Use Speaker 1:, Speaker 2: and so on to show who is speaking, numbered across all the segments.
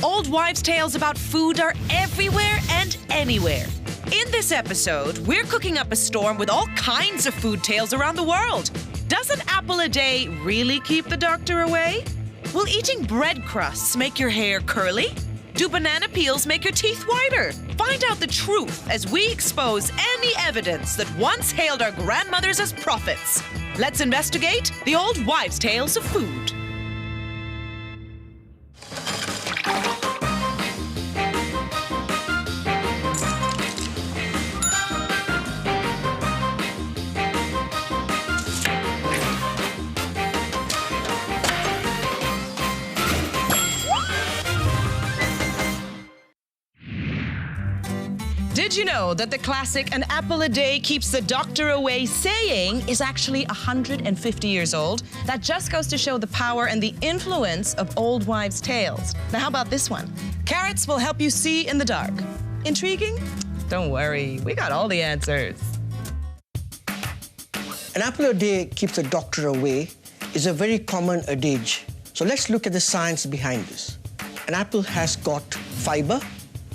Speaker 1: Old wives' tales about food are everywhere and anywhere. In this episode, we're cooking up a storm with all kinds of food tales around the world. Does an apple a day really keep the doctor away? Will eating bread crusts make your hair curly? Do banana peels make your teeth whiter? Find out the truth as we expose any evidence that once hailed our grandmothers as prophets. Let's investigate the old wives' tales of food. Did you know that the classic "an apple a day keeps the doctor away" saying is actually 150 years old? That just goes to show the power and the influence of old wives' tales. Now, how about this one? Carrots will help you see in the dark. Intriguing? Don't worry, we got all the answers.
Speaker 2: An apple a day keeps the doctor away is a very common adage. So let's look at the science behind this. An apple has got fiber,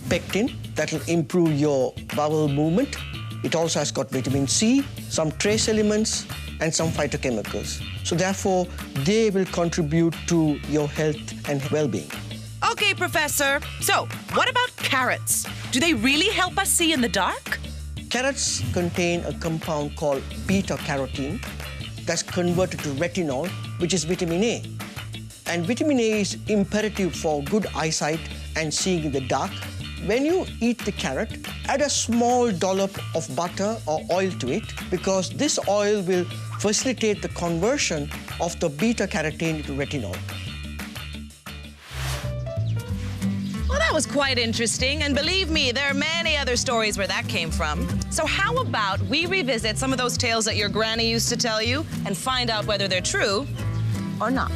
Speaker 2: pectin, that will improve your bowel movement. It also has got vitamin C, some trace elements, and some phytochemicals. So therefore, they will contribute to your health and well-being.
Speaker 1: Okay, Professor. So, what about carrots? Do they really help us see in the dark?
Speaker 2: Carrots contain a compound called beta-carotene that's converted to retinol, which is vitamin A. And vitamin A is imperative for good eyesight and seeing in the dark. When you eat the carrot, add a small dollop of butter or oil to it because this oil will facilitate the conversion of the beta-carotene to retinol.
Speaker 1: Well, that was quite interesting, and believe me, there are many other stories where that came from. So how about we revisit some of those tales that your granny used to tell you and find out whether they're true or not.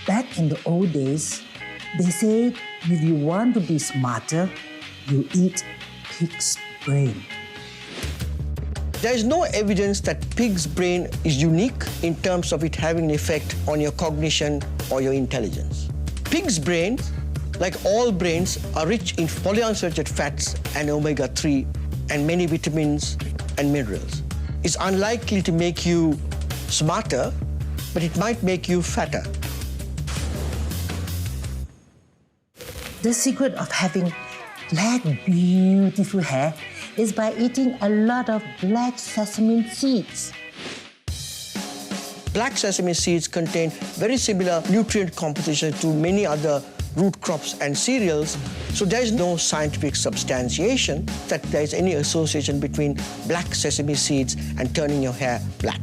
Speaker 3: Back in the old days, they said if you want to be smarter, you eat pig's brain.
Speaker 2: There is no evidence that pig's brain is unique in terms of it having an effect on your cognition or your intelligence. Pig's brain, like all brains, are rich in polyunsaturated fats and omega-3 and many vitamins and minerals. It's unlikely to make you smarter, but it might make you fatter.
Speaker 3: The secret of having black, beautiful hair is by eating a lot of black sesame seeds.
Speaker 2: Black sesame seeds contain very similar nutrient composition to many other root crops and cereals, so there is no scientific substantiation that there is any association between black sesame seeds and turning your hair black.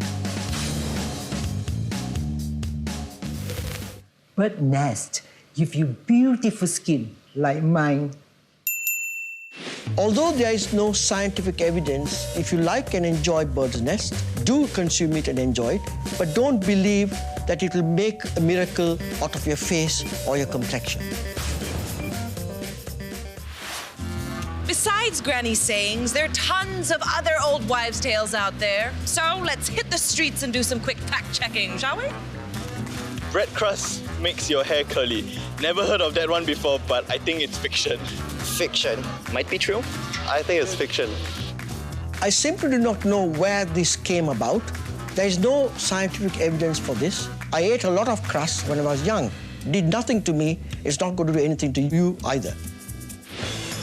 Speaker 3: Bird nest give you beautiful skin like mine.
Speaker 2: Although there is no scientific evidence, if you like and enjoy bird's nest, do consume it and enjoy it, but don't believe that it will make a miracle out of your face or your complexion.
Speaker 1: Besides Granny's sayings, there are tons of other old wives' tales out there. So let's hit the streets and do some quick fact-checking, shall we?
Speaker 4: Bread crust makes your hair curly. Never heard of that one before, but I think it's fiction.
Speaker 5: Fiction. Might be true.
Speaker 4: I think it's fiction.
Speaker 2: I simply do not know where this came about. There is no scientific evidence for this. I ate a lot of crust when I was young. Did nothing to me. It's not going to do anything to you either.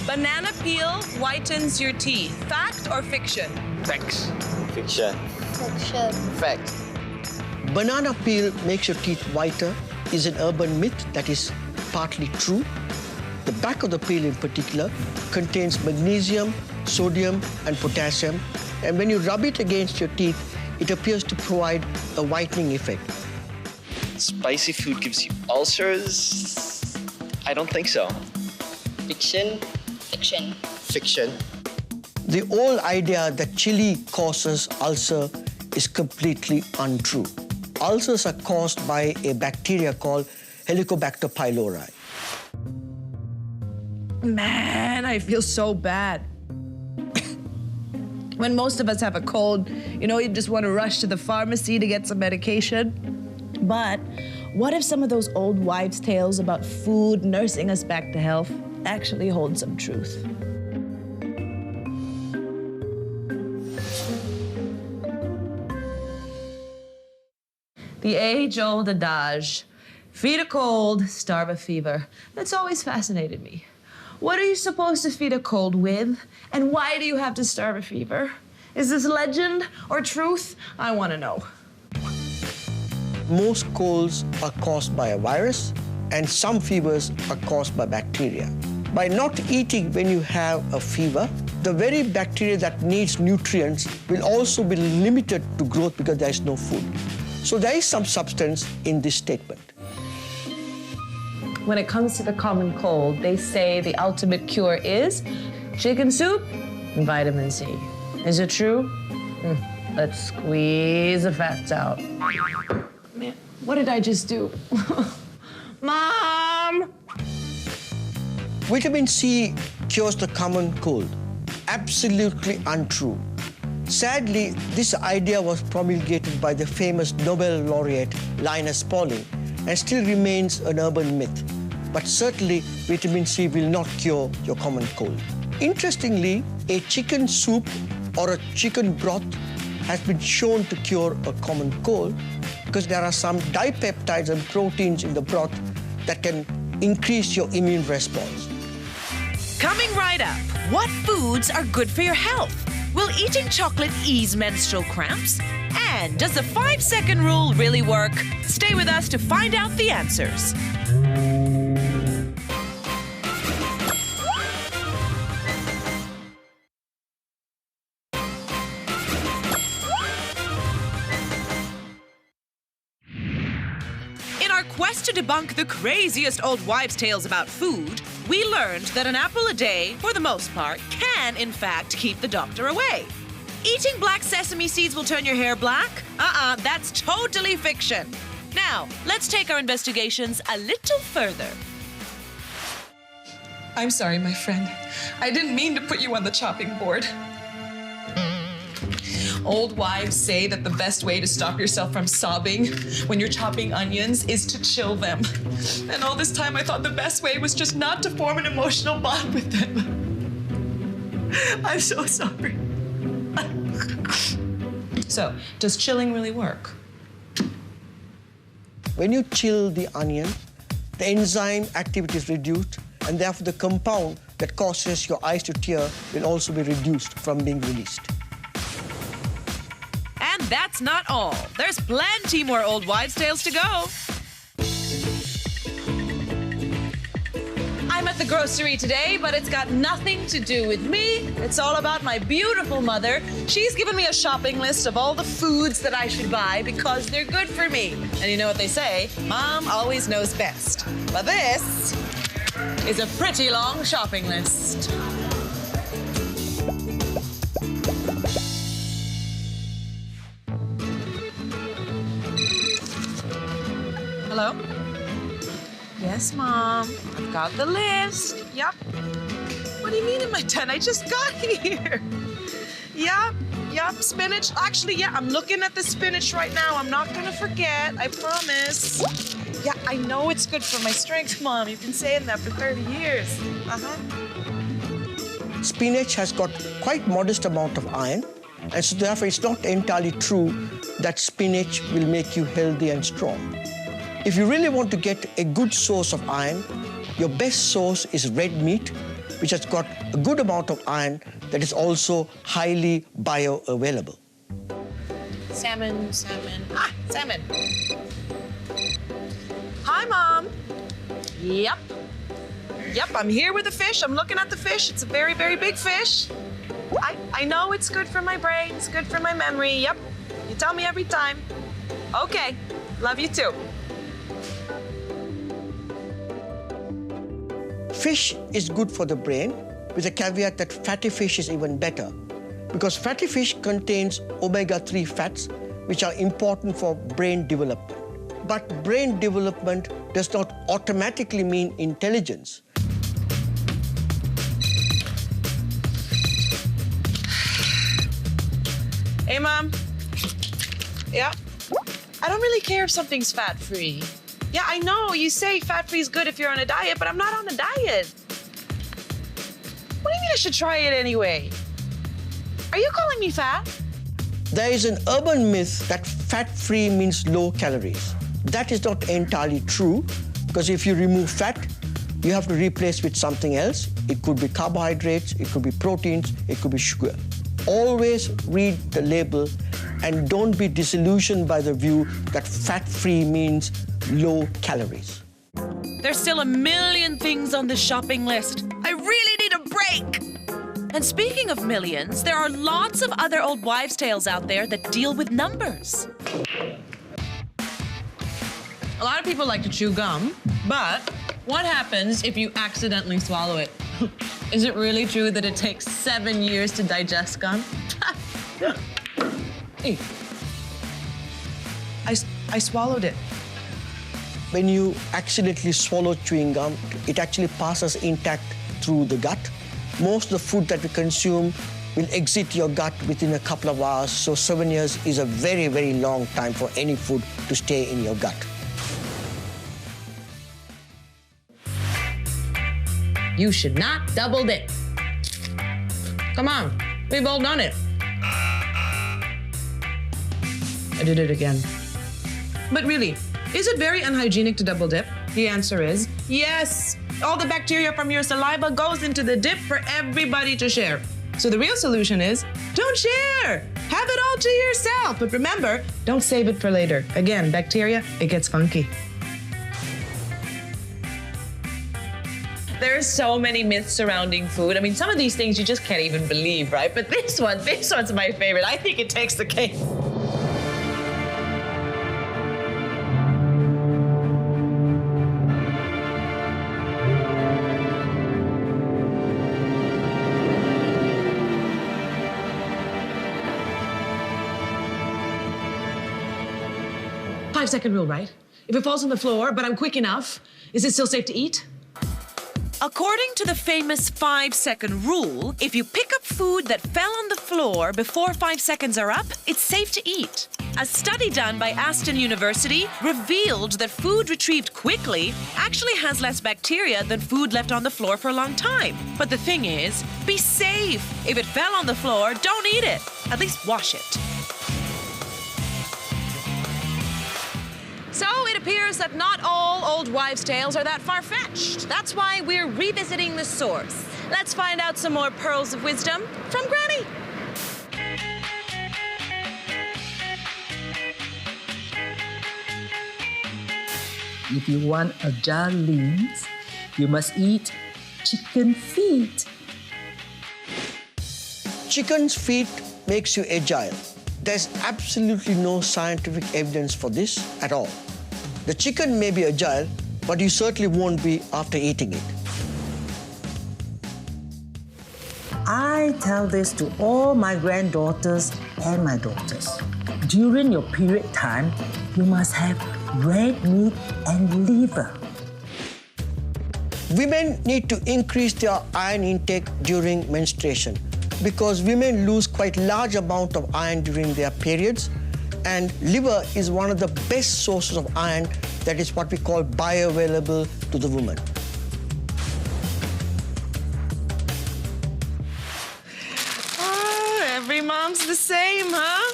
Speaker 1: Banana peel whitens your teeth. Fact or fiction?
Speaker 4: Facts.
Speaker 5: Fiction.
Speaker 6: Fiction.
Speaker 5: Fact.
Speaker 2: Banana peel makes your teeth whiter is an urban myth that is partly true. The back of the peel in particular contains magnesium, sodium, and potassium. And when you rub it against your teeth, it appears to provide a whitening effect.
Speaker 5: Spicy food gives you ulcers? I don't think so. Fiction?
Speaker 6: Fiction.
Speaker 5: Fiction.
Speaker 2: The old idea that chili causes ulcer is completely untrue. Ulcers are caused by a bacteria called Helicobacter pylori.
Speaker 1: Man, I feel so bad. When most of us have a cold, you just want to rush to the pharmacy to get some medication. But what if some of those old wives' tales about food nursing us back to health actually hold some truth? The age-old adage, feed a cold, starve a fever. That's always fascinated me. What are you supposed to feed a cold with? And why do you have to starve a fever? Is this legend or truth? I want to know.
Speaker 2: Most colds are caused by a virus, and some fevers are caused by bacteria. By not eating when you have a fever, the very bacteria that needs nutrients will also be limited to growth because there is no food. So there is some substance in this statement.
Speaker 1: When it comes to the common cold, they say the ultimate cure is chicken soup and vitamin C. Is it true? Let's squeeze the fats out. Man, what did I just do? Mom!
Speaker 2: Vitamin C cures the common cold. Absolutely untrue. Sadly, this idea was promulgated by the famous Nobel laureate Linus Pauling and still remains an urban myth. But certainly, vitamin C will not cure your common cold. Interestingly, a chicken soup or a chicken broth has been shown to cure a common cold because there are some dipeptides and proteins in the broth that can increase your immune response.
Speaker 1: Coming right up, what foods are good for your health? Will eating chocolate ease menstrual cramps? And does the 5-second rule really work? Stay with us to find out the answers. In our quest to debunk the craziest old wives' tales about food, we learned that an apple a day, for the most part, can, in fact, keep the doctor away. Eating black sesame seeds will turn your hair black? That's totally fiction. Now, let's take our investigations a little further.
Speaker 6: I'm sorry, my friend. I didn't mean to put you on the chopping board. Old wives say that the best way to stop yourself from sobbing when you're chopping onions is to chill them. And all this time I thought the best way was just not to form an emotional bond with them. I'm so sorry. So, does chilling really work?
Speaker 2: When you chill the onion, the enzyme activity is reduced, and therefore the compound that causes your eyes to tear will also be reduced from being released.
Speaker 1: And that's not all. There's plenty more old wives' tales to go. I'm at the grocery today, but it's got nothing to do with me. It's all about my beautiful mother. She's given me a shopping list of all the foods that I should buy because they're good for me. And you know what they say? Mom always knows best. But this is a pretty long shopping list. Hello? Yes, Mom. I've got the list. Yep. What do you mean in my tent? I just got here. Yep, spinach. Actually, yeah, I'm looking at the spinach right now. I'm not gonna forget, I promise. Yeah, I know it's good for my strength, Mom. You've been saying that for 30 years.
Speaker 2: Spinach has got quite modest amount of iron, and so therefore it's not entirely true that spinach will make you healthy and strong. If you really want to get a good source of iron, your best source is red meat, which has got a good amount of iron that is also highly bioavailable.
Speaker 1: Salmon. Salmon. Hi, Mom. Yep, I'm here with the fish. I'm looking at the fish. It's a very, very big fish. I know it's good for my brain. It's good for my memory. Yep, you tell me every time. Okay, love you too.
Speaker 2: Fish is good for the brain, with a caveat that fatty fish is even better, because fatty fish contains omega-3 fats, which are important for brain development. But brain development does not automatically mean intelligence.
Speaker 1: Mom. Yeah. I don't really care if something's fat-free. Yeah, I know you say fat-free is good if you're on a diet, but I'm not on a diet. What do you mean I should try it anyway? Are you calling me fat?
Speaker 2: There is an urban myth that fat-free means low calories. That is not entirely true, because if you remove fat, you have to replace with something else. It could be carbohydrates, it could be proteins, it could be sugar. Always read the label and don't be disillusioned by the view that fat-free means low calories.
Speaker 1: There's still a million things on the shopping list. I really need a break. And speaking of millions, there are lots of other old wives' tales out there that deal with numbers.
Speaker 6: A lot of people like to chew gum, but what happens if you accidentally swallow it? Is it really true that it takes 7 years to digest gum? Hey. I swallowed it.
Speaker 2: When you accidentally swallow chewing gum, it actually passes intact through the gut. Most of the food that we consume will exit your gut within a couple of hours, so 7 years is a very, very long time for any food to stay in your gut.
Speaker 6: You should not double dip. Come on, we've all done it. I did it again. But really, is it very unhygienic to double dip? The answer is yes. All the bacteria from your saliva goes into the dip for everybody to share. So the real solution is don't share. Have it all to yourself. But remember, don't save it for later. Again, bacteria, it gets funky. There's so many myths surrounding food. I mean, some of these things you just can't even believe, right? But this one's my favorite. I think it takes the cake. Five-second rule, right? If it falls on the floor, but I'm quick enough, is it still safe to eat?
Speaker 1: According to the famous 5-second rule, if you pick up food that fell on the floor before 5 seconds are up, it's safe to eat. A study done by Aston University revealed that food retrieved quickly actually has less bacteria than food left on the floor for a long time. But the thing is, be safe. If it fell on the floor, don't eat it. At least wash it. So it appears that not all old wives' tales are that far-fetched. That's why we're revisiting the source. Let's find out some more pearls of wisdom from Granny.
Speaker 3: If you want agile limbs, you must eat chicken feet.
Speaker 2: Chicken's feet makes you agile. There's absolutely no scientific evidence for this at all. The chicken may be agile, but you certainly won't be after eating it.
Speaker 3: I tell this to all my granddaughters and my daughters. During your period time, you must have red meat and liver.
Speaker 2: Women need to increase their iron intake during menstruation because women lose quite large amount of iron during their periods, and liver is one of the best sources of iron that is what we call bioavailable to the woman.
Speaker 6: Every mom's the same, huh?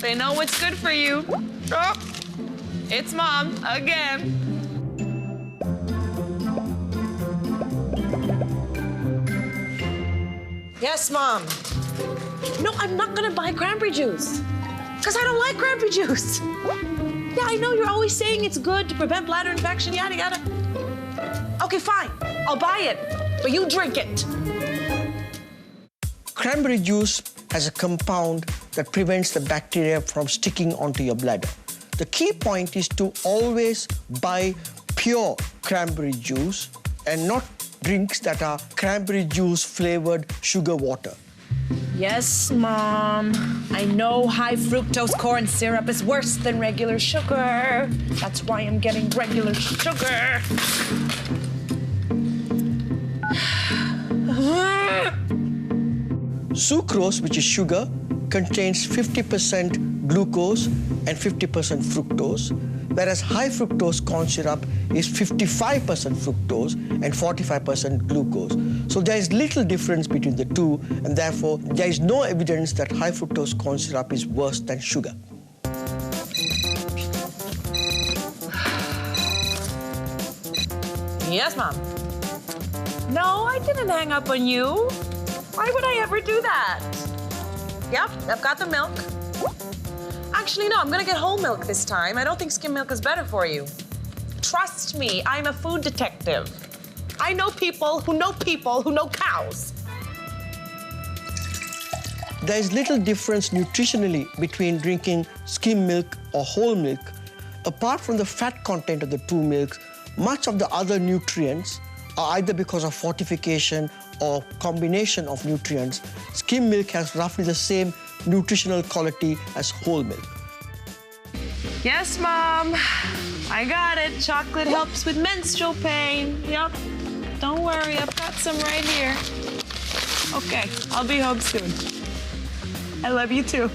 Speaker 6: They know what's good for you. Oh, it's Mom again. Yes, Mom. No, I'm not gonna buy cranberry juice. Because I don't like cranberry juice. Yeah, I know you're always saying it's good to prevent bladder infection, yada, yada. Okay, fine. I'll buy it. But you drink it.
Speaker 2: Cranberry juice has a compound that prevents the bacteria from sticking onto your bladder. The key point is to always buy pure cranberry juice and not drinks that are cranberry juice flavored sugar water.
Speaker 1: Yes, Mom. I know high fructose corn syrup is worse than regular sugar. That's why I'm getting regular sugar.
Speaker 2: Sucrose, which is sugar, contains 50% glucose and 50% fructose, whereas high fructose corn syrup is 55% fructose and 45% glucose. So there is little difference between the two, and therefore there is no evidence that high fructose corn syrup is worse than sugar.
Speaker 1: Yes, Mom. No, I didn't hang up on you. Why would I ever do that? Yep, I've got the milk. Actually, no, I'm gonna get whole milk this time. I don't think skim milk is better for you. Trust me, I'm a food detective. I know people who know cows.
Speaker 2: There is little difference nutritionally between drinking skim milk or whole milk. Apart from the fat content of the two milks, much of the other nutrients are either because of fortification or combination of nutrients. Skim milk has roughly the same nutritional quality as whole milk.
Speaker 1: Yes, Mom. I got it. Chocolate helps with menstrual pain. Yep. Don't worry, I've got some right here. Okay, I'll be home soon. I love you too.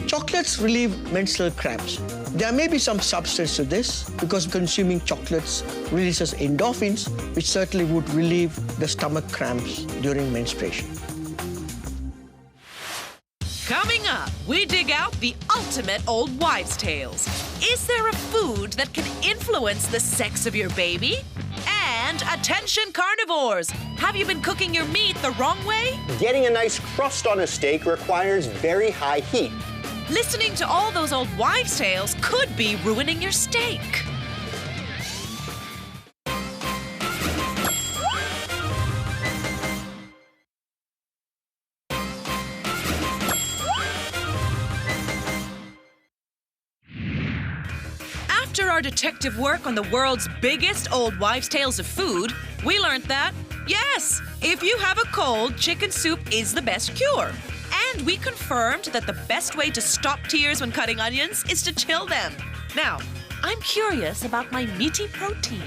Speaker 2: Chocolates relieve menstrual cramps. There may be some substance to this because consuming chocolates releases endorphins, which certainly would relieve the stomach cramps during menstruation.
Speaker 1: Coming up, we dig out the ultimate old wives' tales. Is there a food that can influence the sex of your baby? And attention carnivores, have you been cooking your meat the wrong way?
Speaker 7: Getting a nice crust on a steak requires very high heat.
Speaker 1: Listening to all those old wives' tales could be ruining your steak. After our detective work on the world's biggest old wives' tales of food, we learned that, yes, if you have a cold, chicken soup is the best cure. And we confirmed that the best way to stop tears when cutting onions is to chill them. Now, I'm curious about my meaty protein.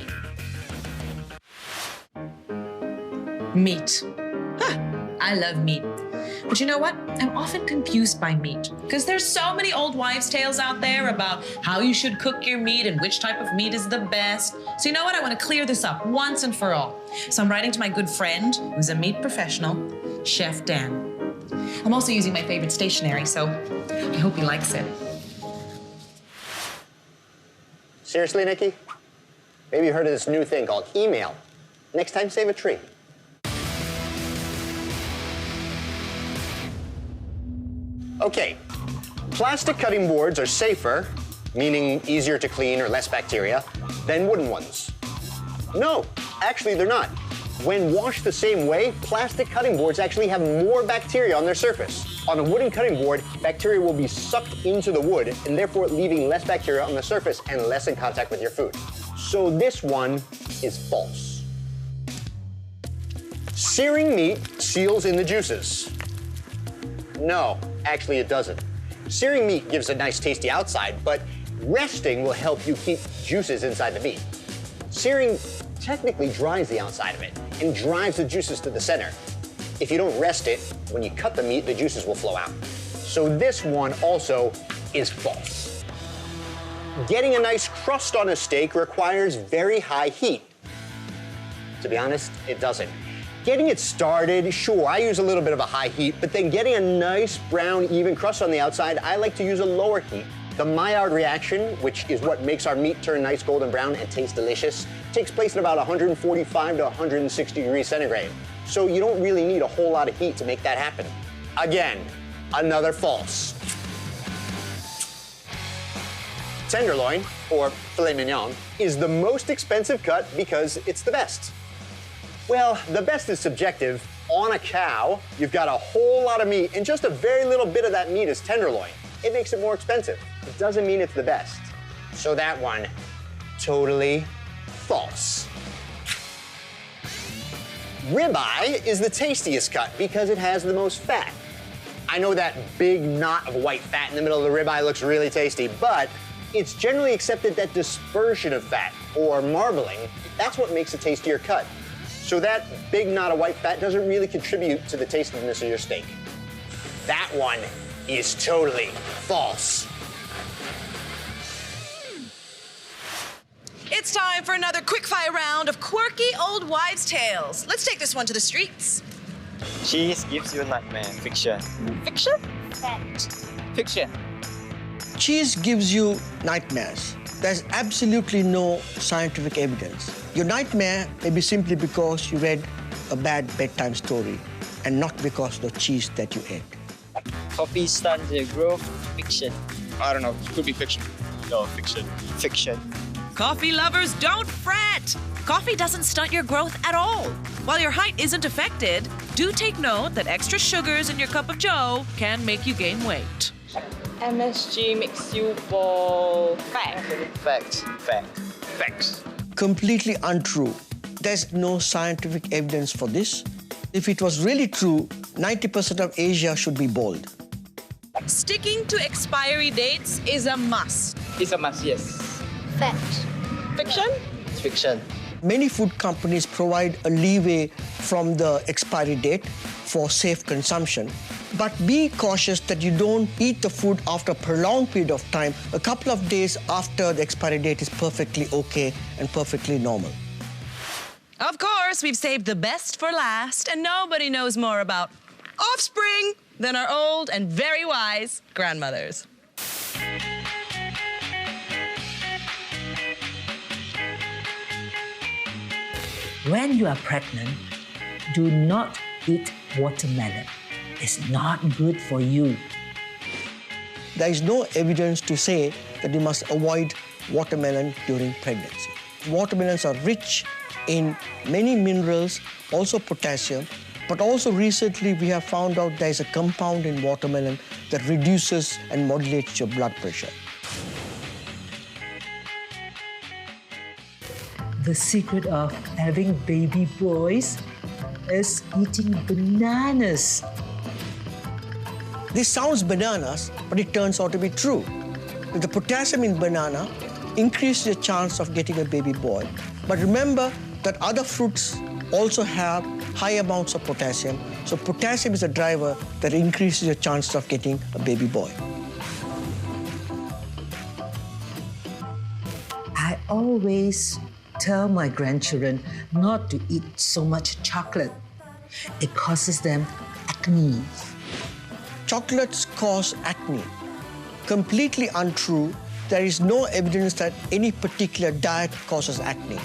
Speaker 6: Meat. I love meat. But you know what? I'm often confused by meat because there's so many old wives' tales out there about how you should cook your meat and which type of meat is the best. So you know what? I want to clear this up once and for all. So I'm writing to my good friend, who's a meat professional, Chef Dan. I'm also using my favorite stationery, so I hope he likes it.
Speaker 7: Seriously, Nikki? Maybe you heard of this new thing called email. Next time, save a tree. Okay, plastic cutting boards are safer, meaning easier to clean or less bacteria, than wooden ones. No, actually they're not. When washed the same way, plastic cutting boards actually have more bacteria on their surface. On a wooden cutting board, bacteria will be sucked into the wood and therefore leaving less bacteria on the surface and less in contact with your food. So this one is false. Searing meat seals in the juices. No, actually it doesn't. Searing meat gives a nice tasty outside, but resting will help you keep juices inside the meat. Searing technically dries the outside of it and drives the juices to the center. If you don't rest it, when you cut the meat, the juices will flow out. So this one also is false. Getting a nice crust on a steak requires very high heat. To be honest, it doesn't. Getting it started, sure, I use a little bit of a high heat, but then getting a nice brown, even crust on the outside, I like to use a lower heat. The Maillard reaction, which is what makes our meat turn nice golden brown and taste delicious, takes place at about 145 to 160 degrees centigrade. So you don't really need a whole lot of heat to make that happen. Again, another false. Tenderloin, or filet mignon, is the most expensive cut because it's the best. Well, the best is subjective. On a cow, you've got a whole lot of meat, and just a very little bit of that meat is tenderloin. It makes it more expensive. It doesn't mean it's the best. So that one, totally false. Ribeye is the tastiest cut because it has the most fat. I know that big knot of white fat in the middle of the ribeye looks really tasty, but it's generally accepted that dispersion of fat, or marbling, that's what makes a tastier cut. So that big knot of white fat doesn't really contribute to the tastiness of your steak. That one is totally false.
Speaker 1: It's time for another quickfire round of quirky old wives' tales. Let's take this one to the streets.
Speaker 8: Cheese gives you nightmare. Fiction.
Speaker 9: Fiction? Fact.
Speaker 8: Fiction.
Speaker 2: Cheese gives you nightmares. There's absolutely no scientific evidence. Your nightmare may be simply because you read a bad bedtime story and not because of the cheese that you ate.
Speaker 8: Coffee stunts your growth. Fiction.
Speaker 4: I don't know. Could be fiction. No, fiction.
Speaker 8: Fiction.
Speaker 1: Coffee lovers, don't fret! Coffee doesn't stunt your growth at all. While your height isn't affected, do take note that extra sugars in your cup of joe can make you gain weight.
Speaker 9: MSG makes you bald. Fact.
Speaker 8: Fact. Fact.
Speaker 4: Facts.
Speaker 2: Completely untrue. There's no scientific evidence for this. If it was really true, 90% of Asia should be bald.
Speaker 1: Sticking to expiry dates is a must.
Speaker 8: It's a must, yes.
Speaker 9: Fact. Fiction?
Speaker 8: It's fiction.
Speaker 2: Many food companies provide a leeway from the expiry date for safe consumption. But be cautious that you don't eat the food after a prolonged period of time. A couple of days after the expiry date is perfectly okay and perfectly normal.
Speaker 1: Of course, we've saved the best for last, and nobody knows more about offspring than our old and very wise grandmothers.
Speaker 3: When you are pregnant, do not eat watermelon. It's not good for you.
Speaker 2: There is no evidence to say that you must avoid watermelon during pregnancy. Watermelons are rich in many minerals, also potassium, but also recently we have found out there is a compound in watermelon that reduces and modulates your blood pressure.
Speaker 3: The secret of having baby boys is eating bananas.
Speaker 2: This sounds bananas, but it turns out to be true. The potassium in banana increases the chance of getting a baby boy. But remember that other fruits also have high amounts of potassium. So potassium is a driver that increases your chances of getting a baby boy.
Speaker 3: I always tell my grandchildren not to eat so much chocolate. It causes them acne.
Speaker 2: Chocolates cause acne. Completely untrue. There is no evidence that any particular diet causes acne.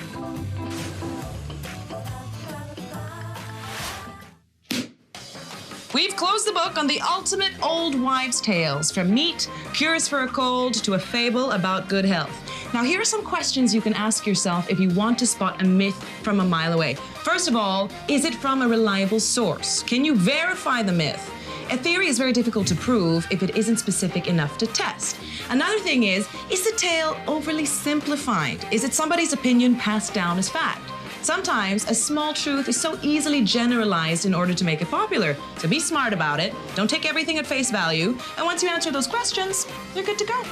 Speaker 6: We've closed the book on the ultimate old wives' tales, from meat, cures for a cold, to a fable about good health. Now, here are some questions you can ask yourself if you want to spot a myth from a mile away. First of all, is it from a reliable source? Can you verify the myth? A theory is very difficult to prove if it isn't specific enough to test. Another thing is the tale overly simplified? Is it somebody's opinion passed down as fact? Sometimes a small truth is so easily generalized in order to make it popular. So be smart about it. Don't take everything at face value. And once you answer those questions, you're good to go.